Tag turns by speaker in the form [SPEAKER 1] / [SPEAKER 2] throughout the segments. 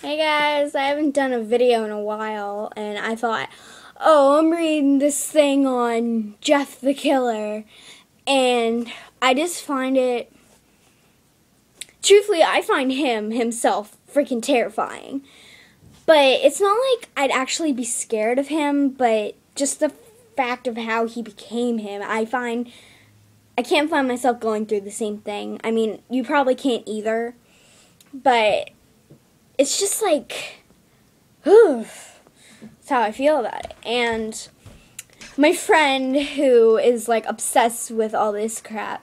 [SPEAKER 1] Hey guys, I haven't done a video in a while, and I thought, oh, I'm reading this thing on Jeff the Killer, and I just find it, truthfully, I find himself freaking terrifying. But it's not like I'd actually be scared of him, but just the fact of how he became him, I can't find myself going through the same thing. I mean, you probably can't either, but it's just like, whew, that's how I feel about it. And my friend, who is like obsessed with all this crap,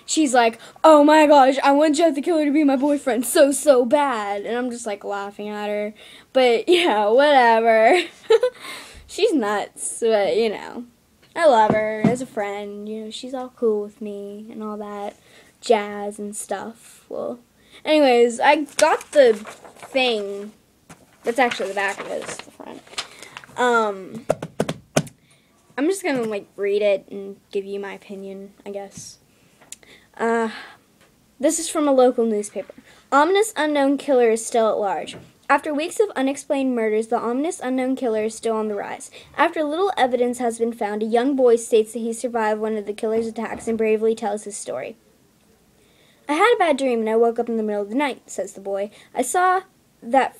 [SPEAKER 1] she's like, oh my gosh, I want Jeff the Killer to be my boyfriend so bad. And I'm just like laughing at her. But yeah, whatever. She's nuts, but you know, I love her as a friend. You know, she's all cool with me and all that jazz and stuff. Well, anyways, I got the thing. That's actually the back of it. It's the front. I'm just gonna like read it and give you my opinion, I guess. This is from a local newspaper. Ominous unknown killer is still at large. After weeks of unexplained murders, the ominous unknown killer is still on the rise. After little evidence has been found, a young boy states that he survived one of the killer's attacks and bravely tells his story. I had a bad dream and I woke up in the middle of the night, says the boy. I saw that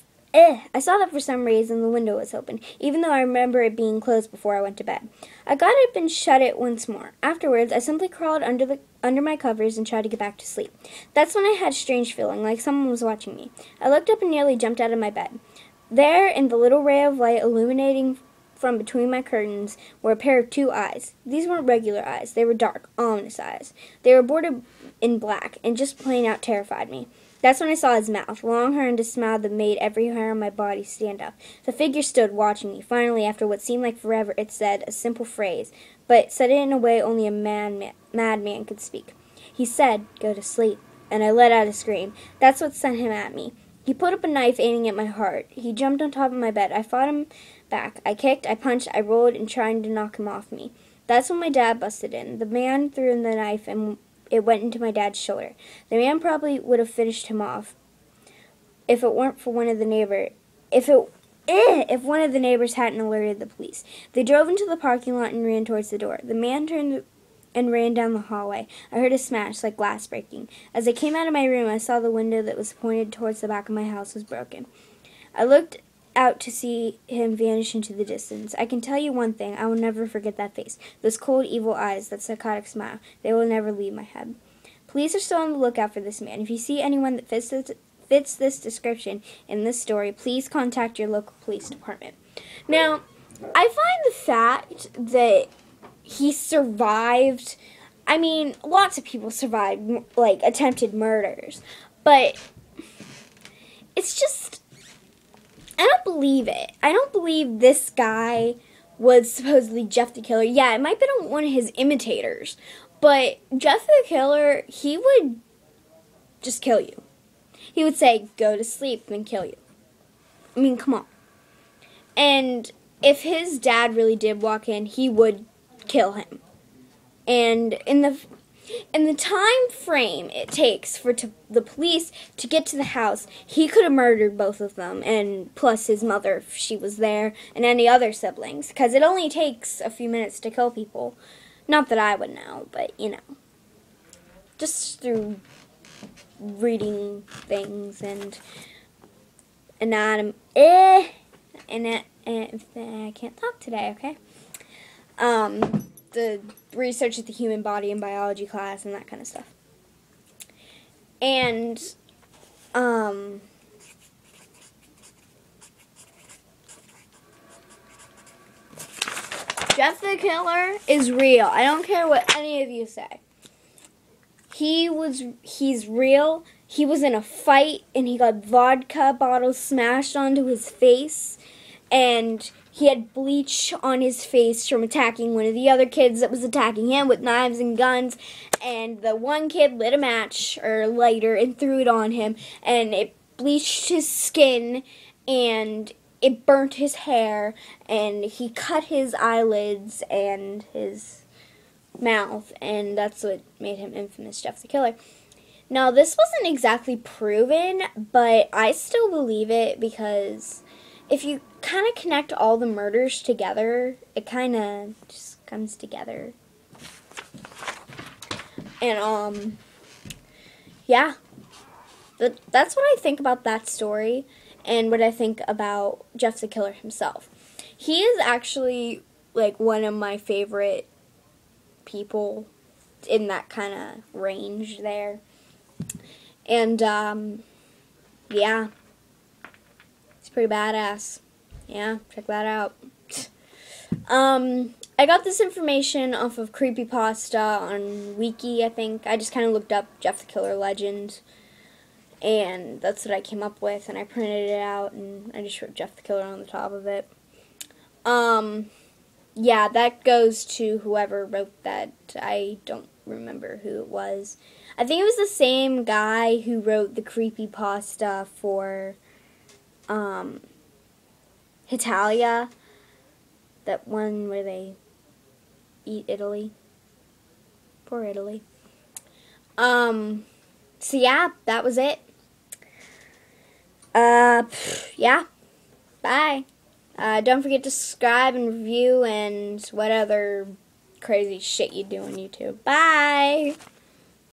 [SPEAKER 1] for some reason the window was open, even though I remember it being closed before I went to bed. I got up and shut it once more. Afterwards, I simply crawled under my covers and tried to get back to sleep. That's when I had a strange feeling, like someone was watching me. I looked up and nearly jumped out of my bed. There, in the little ray of light illuminating from between my curtains, were a pair of two eyes. These weren't regular eyes. They were dark, ominous eyes. They were bordered in black, and just plain out terrified me. That's when I saw his mouth, long hair and a smile that made every hair on my body stand up. The figure stood watching me. Finally, after what seemed like forever, it said a simple phrase, but said it in a way only a madman could speak. He said, "Go to sleep," and I let out a scream. That's what sent him at me. He put up a knife aiming at my heart. He jumped on top of my bed. I fought him back. I kicked, I punched, I rolled, and trying to knock him off me. That's when my dad busted in. The man threw in the knife and it went into my dad's shoulder. The man probably would have finished him off if it weren't for one of the neighbors. If one of the neighbors hadn't alerted the police. They drove into the parking lot and ran towards the door. The man turned and ran down the hallway. I heard a smash, like glass breaking. As I came out of my room, I saw the window that was pointed towards the back of my house was broken. I looked out to see him vanish into the distance. I can tell you one thing, I will never forget that face. Those cold, evil eyes, that psychotic smile. They will never leave my head. Police are still on the lookout for this man. If you see anyone that fits this description in this story, please contact your local police department. Now, I find the fact that he survived, I mean, lots of people survived, like, attempted murders, but it's just, I don't believe it. I don't believe this guy was supposedly Jeff the Killer. Yeah, it might have been one of his imitators, but Jeff the Killer, he would just kill you. He would say, go to sleep, and kill you. I mean, come on. And if his dad really did walk in, he would kill him. And in the time frame it takes for the police to get to the house, he could have murdered both of them, and plus his mother, if she was there, and any other siblings, because it only takes a few minutes to kill people. Not that I would know, but, you know, just through reading things and anatomy. I can't talk today, okay? The research at the human body in biology class and that kind of stuff. And, Jeff the Killer is real. I don't care what any of you say. He's real. He was in a fight and he got vodka bottles smashed onto his face, and he had bleach on his face from attacking one of the other kids that was attacking him with knives and guns, and the one kid lit a match or lighter and threw it on him, and it bleached his skin and it burnt his hair, and he cut his eyelids and his mouth, and that's what made him infamous, Jeff the Killer. Now, this wasn't exactly proven, but I still believe it because if you kind of connect all the murders together, it kind of just comes together. And, yeah. That's what I think about that story and what I think about Jeff the Killer himself. He is actually, like, one of my favorite people in that kind of range there. And, yeah. It's pretty badass. Yeah, check that out. I got this information off of Creepypasta on Wiki, I think. I just kind of looked up Jeff the Killer legend, and that's what I came up with, and I printed it out, and I just wrote Jeff the Killer on the top of it. Yeah, that goes to whoever wrote that. I don't remember who it was. I think it was the same guy who wrote the Creepypasta for, Italia. That one where they eat Italy. Poor Italy. So yeah, that was it. Yeah. Bye. Don't forget to subscribe and review and what other crazy shit you do on YouTube. Bye!